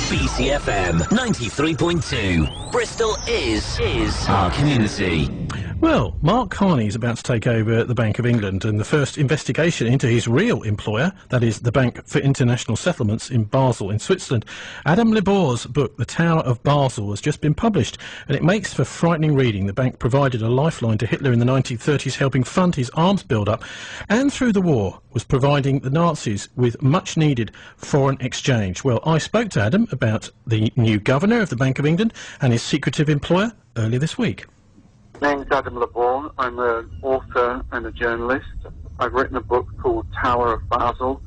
BCFM 93.2. Bristol is our community. Well, Mark Carney is about to take over the Bank of England, and the first investigation into his real employer, that is the Bank for International Settlements in Basel in Switzerland. Adam Libor's book, The Tower of Basel, has just been published, and it makes for frightening reading. The bank provided a lifeline to Hitler in the 1930s, helping fund his arms build-up, and through the war was providing the Nazis with much-needed foreign exchange. Well, I spoke to Adam about the new governor of the Bank of England and his secretive employer earlier this week. My name's Adam Libor. I'm an author and a journalist. I've written a book called Tower of Basel,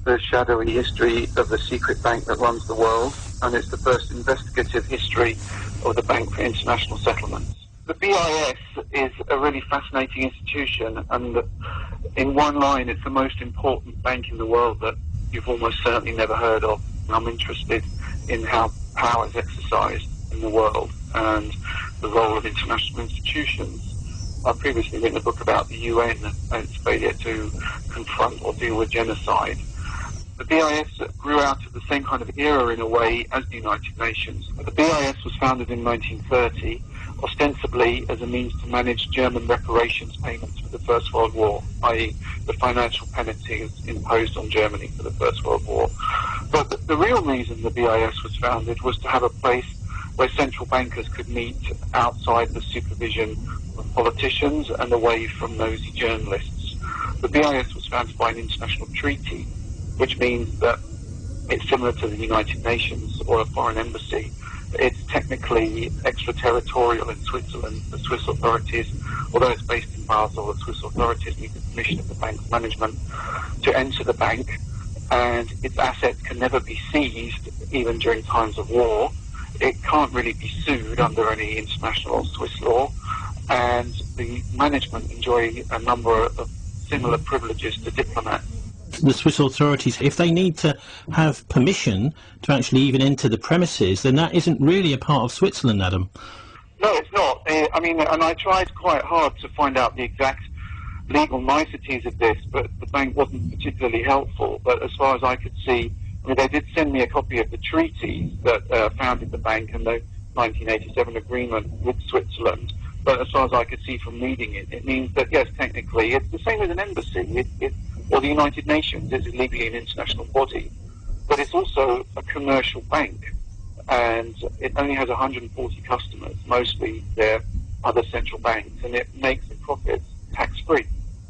the shadowy history of the secret bank that runs the world, and it's the first investigative history of the Bank for International Settlements. The BIS is a really fascinating institution, and in one line, it's the most important bank in the world that you've almost certainly never heard of. I'm interested in how power is exercised in the world and the role of international institutions. I've previously written a book about the UN and its failure to confront or deal with genocide. The BIS grew out of the same kind of era in a way as the United Nations. The BIS was founded in 1930, ostensibly as a means to manage German reparations payments for the First World War, i.e. the financial penalties imposed on Germany for the First World War. But the real reason the BIS was founded was to have a place where central bankers could meet outside the supervision of politicians and away from nosy journalists. The BIS was founded by an international treaty, which means that it's similar to the United Nations or a foreign embassy. It's technically extraterritorial in Switzerland. The Swiss authorities, although it's based in Basel, the Swiss authorities need the permission of the bank's management to enter the bank, and its assets can never be seized, even during times of war. It can't really be sued under any international Swiss law, and the management enjoy a number of similar privileges to diplomats. The Swiss authorities, if they need to have permission to actually even enter the premises, then that isn't really a part of Switzerland, Adam. No, it's not. I mean, and I tried quite hard to find out the exact legal niceties of this, but the bank wasn't particularly helpful. But as far as I could see, I mean, they did send me a copy of the treaties that founded the bank and the 1987 agreement with Switzerland. But as far as I could see from reading it, it means that, yes, technically, it's the same as an embassy. Or the United Nations is legally an international body. But it's also a commercial bank. And it only has 140 customers. Mostly they're other central banks. And it makes its profits tax-free.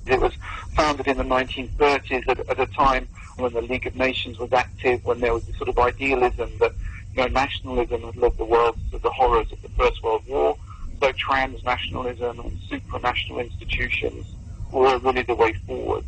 It was founded in the 1930s at a time when the League of Nations was active, when there was this sort of idealism that, nationalism had led the world to the horrors of the First World War. So transnationalism and supranational institutions were really the way forward.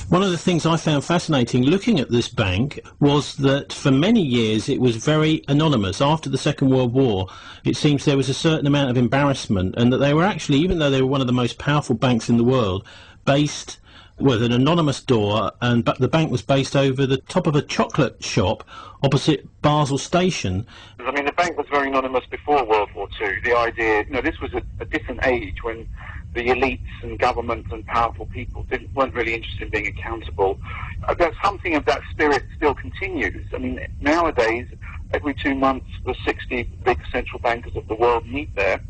One of the things I found fascinating looking at this bank was that for many years it was very anonymous. After the Second World War, it seems there was a certain amount of embarrassment, and that they were actually, even though they were one of the most powerful banks in the world, based with an anonymous door, but the bank was based over the top of a chocolate shop opposite Basel Station. I mean, the bank was very anonymous before World War II. The idea, this was a different age when the elites and governments and powerful people weren't really interested in being accountable. But something of that spirit still continues. I mean, nowadays, every 2 months, the 60 big central bankers of the world meet there.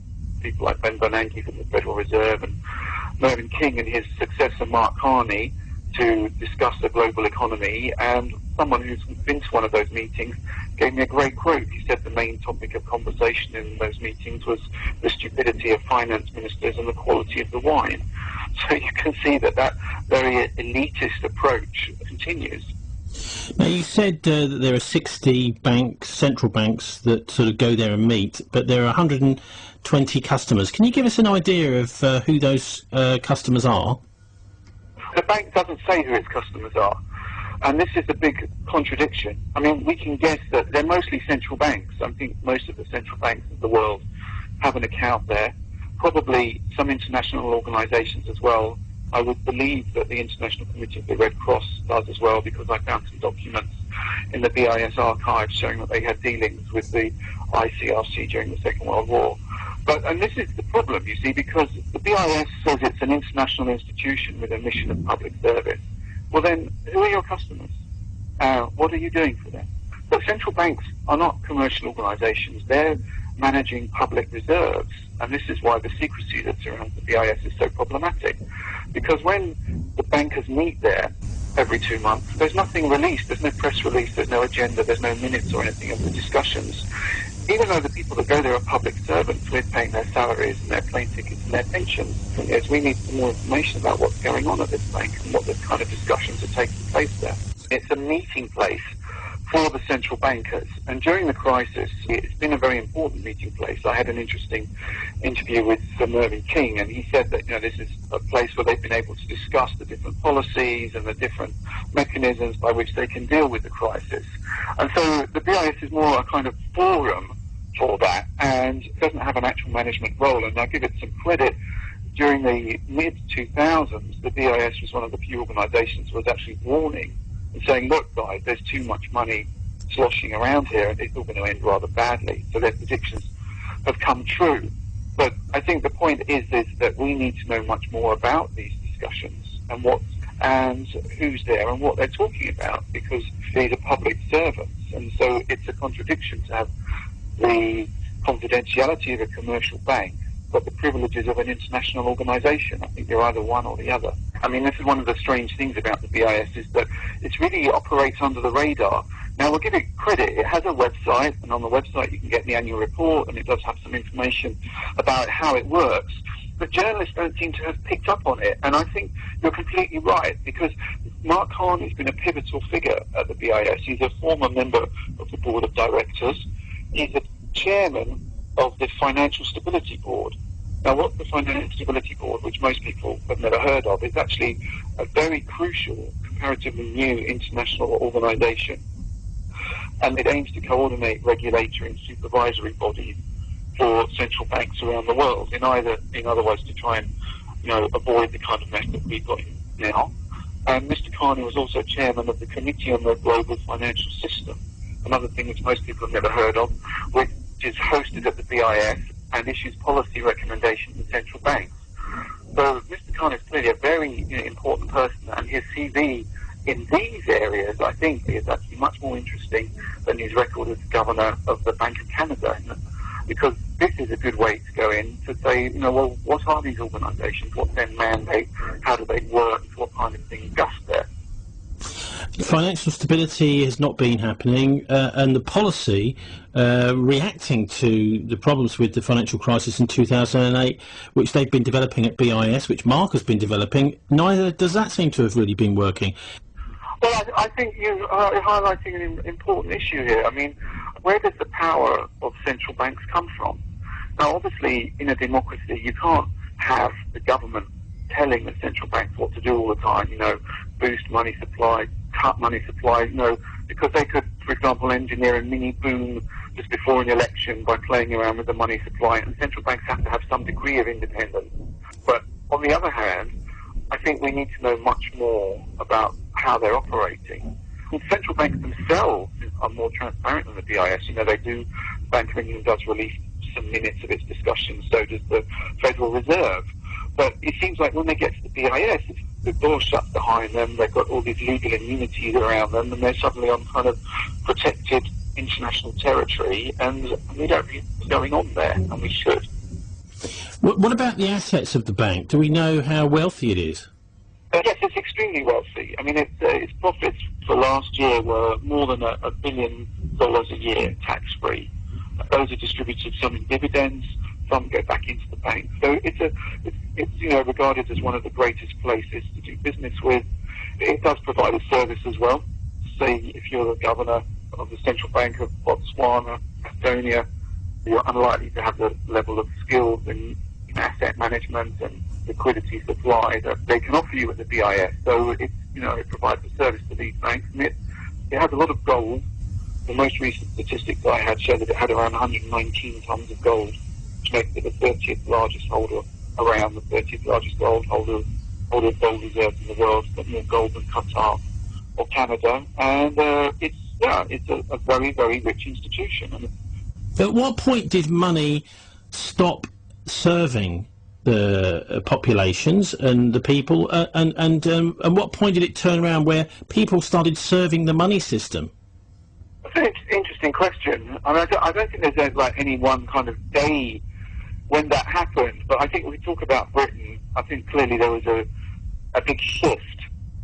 People like Ben Bernanke from the Federal Reserve and Mervyn King and his successor Mark Carney to discuss the global economy. And someone who's been to one of those meetings gave me a great quote. He said the main topic of conversation in those meetings was the stupidity of finance ministers and the quality of the wine. So you can see that very elitist approach continues. Now, you said that there are 60 banks, central banks, that sort of go there and meet, but there are 120 customers. Can you give us an idea of who those customers are? The bank doesn't say who its customers are, and this is the big contradiction. I mean, we can guess that they're mostly central banks. I think most of the central banks of the world have an account there, probably some international organisations as well. I would believe that the International Committee of the Red Cross does as well, because I found some documents in the BIS archives showing that they had dealings with the ICRC during the Second World War. And this is the problem, you see, because the BIS says it's an international institution with a mission of public service. Well then, who are your customers? What are you doing for them? But central banks are not commercial organisations. They're managing public reserves. And this is why the secrecy that surrounds the BIS is so problematic. Because when the bankers meet there every 2 months, there's nothing released. There's no press release, there's no agenda, there's no minutes or anything of the discussions. Even though the people that go there are public servants, we're paying their salaries and their plane tickets and their pensions. Yes, we need some more information about what's going on at this bank and what the kind of discussions are taking place there. It's a meeting place for the central bankers. And during the crisis, it's been a very important meeting place. I had an interesting interview with Sir Mervyn King, and he said that, this is a place where they've been able to discuss the different policies and the different mechanisms by which they can deal with the crisis. And so the BIS is more a kind of forum for that, and doesn't have an actual management role. And I give it some credit. During the mid-2000s, the BIS was one of the few organisations that was actually warning and saying, look, guys, there's too much money sloshing around here and it's all going to end rather badly. So their predictions have come true. But I think the point is that we need to know much more about these discussions and who's there and what they're talking about, because these are public servants. And so it's a contradiction to have the confidentiality of a commercial bank but the privileges of an international organisation. I think they're either one or the other. I mean, this is one of the strange things about the BIS, is that it's really operates under the radar. Now, we'll give it credit. It has a website, and on the website you can get the annual report, and it does have some information about how it works. But journalists don't seem to have picked up on it, and I think you're completely right, because Mark Carney's been a pivotal figure at the BIS. He's a former member of the board of directors. He's the chairman of the Financial Stability Board. Now, what the Financial Stability Board, which most people have never heard of, is actually a very crucial, comparatively new international organisation. And it aims to coordinate regulatory and supervisory bodies for central banks around the world, in other words, to try and avoid the kind of mess that we've got now. And Mr. Carney was also chairman of the Committee on the Global Financial System, another thing which most people have never heard of, which is hosted at the BIS and issues policy recommendations in central banks. So Mr. Khan is clearly a very important person, and his CV in these areas, I think, is actually much more interesting than his record as governor of the Bank of Canada, because this is a good way to go in to say, well, what are these organisations? What's their mandate? How do they work? What kind of thing goes there? Financial stability has not been happening, and the policy reacting to the problems with the financial crisis in 2008, which they've been developing at BIS, which Mark has been developing, neither does that seem to have really been working. Well, I think you are highlighting an important issue here. I mean, where does the power of central banks come from? Now, obviously, in a democracy, you can't have the government telling the central banks what to do all the time, boost money supply, cut money supply, because they could, for example, engineer a mini boom just before an election by playing around with the money supply, and central banks have to have some degree of independence. But on the other hand, I think we need to know much more about how they're operating. And central banks themselves are more transparent than the BIS. They do, the Bank of England does release some minutes of its discussions, so does the Federal Reserve. But it seems like when they get to the BIS, the door shuts behind them, they've got all these legal immunities around them, and they're suddenly on kind of protected international territory, and we don't know what's going on there, and we should. What about the assets of the bank? Do we know how wealthy it is? Yes, it's extremely wealthy. I mean, its profits for last year were more than $1 billion a year, tax-free. Those are distributed, some in dividends, some go back into the bank. So it's regarded as one of the greatest places to do business with. It does provide a service as well. Say, if you're the governor of the Central Bank of Botswana, Estonia, you're unlikely to have the level of skills in asset management and liquidity supply that they can offer you at the BIS. So it provides a service to these banks, and it has a lot of gold. The most recent statistics I had show that it had around 119 tons of gold, which makes it the 30th largest holder, around the 30th largest holder of gold reserves in the world. It's got more gold than Qatar or Canada, and it's a very, very rich institution. And at what point did money stop serving the populations and the people, and what point did it turn around where people started serving the money system? That's an interesting question. I mean, I don't think there's like any one kind of day when that happened, but I think when we talk about Britain, I think clearly there was a big shift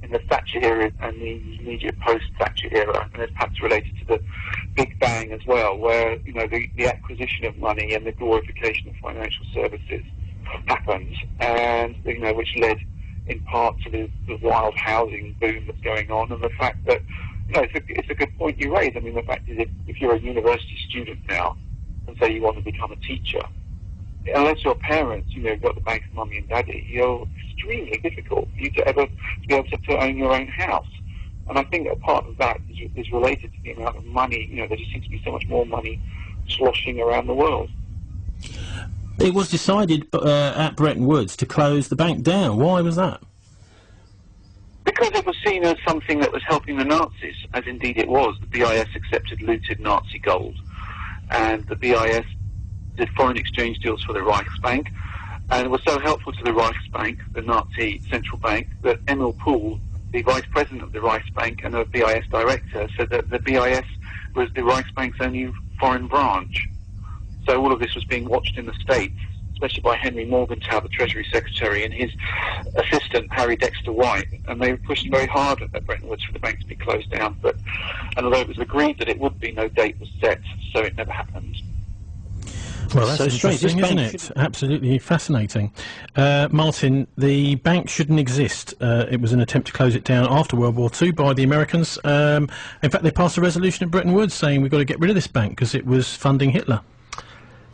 in the Thatcher era and the immediate post-Thatcher era, and it's perhaps related to the Big Bang as well, where, you know, the acquisition of money and the glorification of financial services happened, and, you know, which led in part to the wild housing boom that's going on, and the fact that, you know, it's a good point you raise. I mean, the fact is, if you're a university student now, and say you want to become a teacher, unless your parents, you know, got the bank of mummy and daddy, you're extremely difficult for you to ever be able to own your own house. And I think that part of that is related to the amount of money, you know, there just seems to be so much more money sloshing around the world. It was decided at Bretton Woods to close the bank down. Why was that? Because it was seen as something that was helping the Nazis, as indeed it was. The BIS accepted looted Nazi gold, and the BIS did foreign exchange deals for the Reichsbank, and it was so helpful to the Reichsbank, the Nazi central bank, that Emil Pool, the vice president of the Reichsbank and a BIS director, said that the BIS was the Reichsbank's only foreign branch. So all of this was being watched in the States, especially by Henry Morgenthau, the Treasury Secretary, and his assistant, Harry Dexter White, and they pushed very hard at Bretton Woods for the bank to be closed down. And although it was agreed that it would be, no date was set, so it never happened. Well, that's So interesting, isn't it? Absolutely fascinating. Martin, the bank shouldn't exist. It was an attempt to close it down after World War II by the Americans. In fact, they passed a resolution at Bretton Woods saying we've got to get rid of this bank because it was funding Hitler.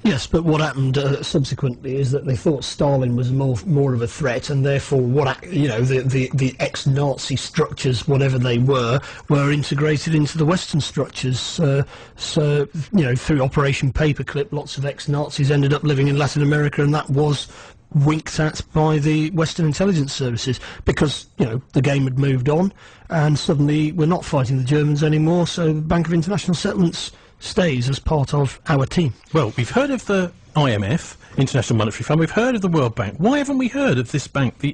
Yes, but what happened subsequently is that they thought Stalin was more of a threat, and therefore, the ex-Nazi structures, whatever they were integrated into the Western structures. So through Operation Paperclip, lots of ex-Nazis ended up living in Latin America, and that was winked at by the Western intelligence services because, the game had moved on, and suddenly we're not fighting the Germans anymore, so the Bank of International Settlements stays as part of our team. Well, we've heard of the IMF, International Monetary Fund, we've heard of the World Bank. Why haven't we heard of this bank, the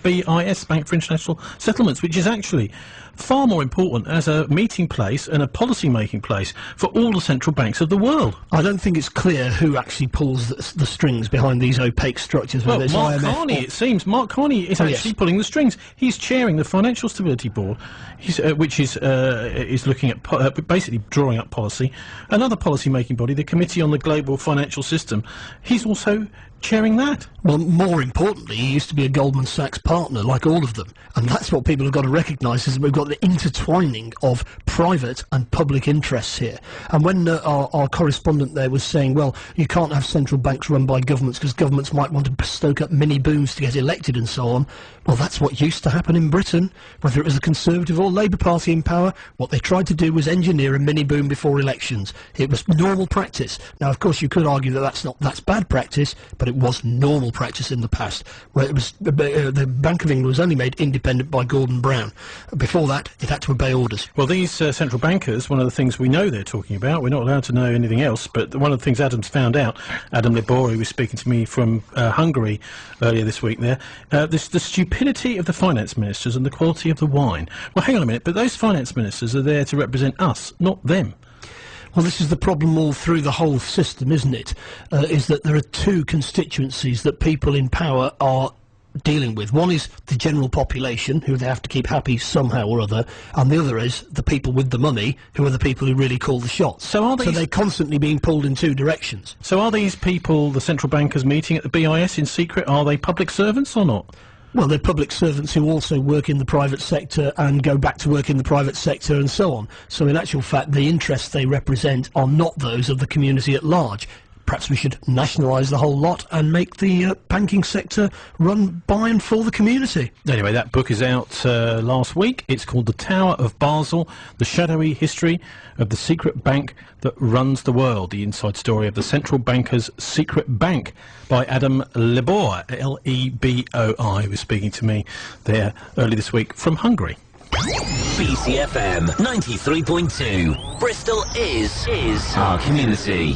BIS, Bank for International Settlements, which is actually far more important as a meeting place and a policy-making place for all the central banks of the world? I don't think it's clear who actually pulls the strings behind these opaque structures. Well, Mark Carney, it seems. Mark Carney is actually pulling the strings. He's chairing the Financial Stability Board, which is looking at basically drawing up policy. Another policy-making body, the Committee on the Global Financial System, he's also chairing that. Well, more importantly, he used to be a Goldman Sachs partner, like all of them. And that's what people have got to recognise, is that we've got the intertwining of private and public interests here. And when our correspondent there was saying, well, you can't have central banks run by governments because governments might want to stoke up mini-booms to get elected and so on, well, that's what used to happen in Britain. Whether it was the Conservative or Labour Party in power, what they tried to do was engineer a mini-boom before elections. It was normal practice. Now, of course, you could argue that that's bad practice, but it was normal practice in the past, where it was the Bank of England was only made independent by Gordon Brown. Before that, it had to obey orders. Well, these central bankers, one of the things we know they're talking about, we're not allowed to know anything else, but one of the things Adam's found out, Adam Libor, who was speaking to me from Hungary earlier this week there, the stupidity of the finance ministers and the quality of the wine. Well, hang on a minute, but those finance ministers are there to represent us, not them. Well, this is the problem all through the whole system, isn't it? Is that there are two constituencies that people in power are dealing with. One is the general population, who they have to keep happy somehow or other, and the other is the people with the money, who are the people who really call the shots. So they're constantly being pulled in two directions. So are these people, the central bankers, meeting at the BIS in secret? Are they public servants or not? Well, they're public servants who also work in the private sector and go back to work in the private sector and so on. So in actual fact, the interests they represent are not those of the community at large. Perhaps we should nationalise the whole lot and make the banking sector run by and for the community. Anyway, that book is out last week. It's called The Tower of Basel, The Shadowy History of the Secret Bank That Runs the World, the inside story of the central banker's secret bank, by Adam Libor, L-E-B-O-I, who was speaking to me there early this week from Hungary. BCFM 93.2. Bristol is our community.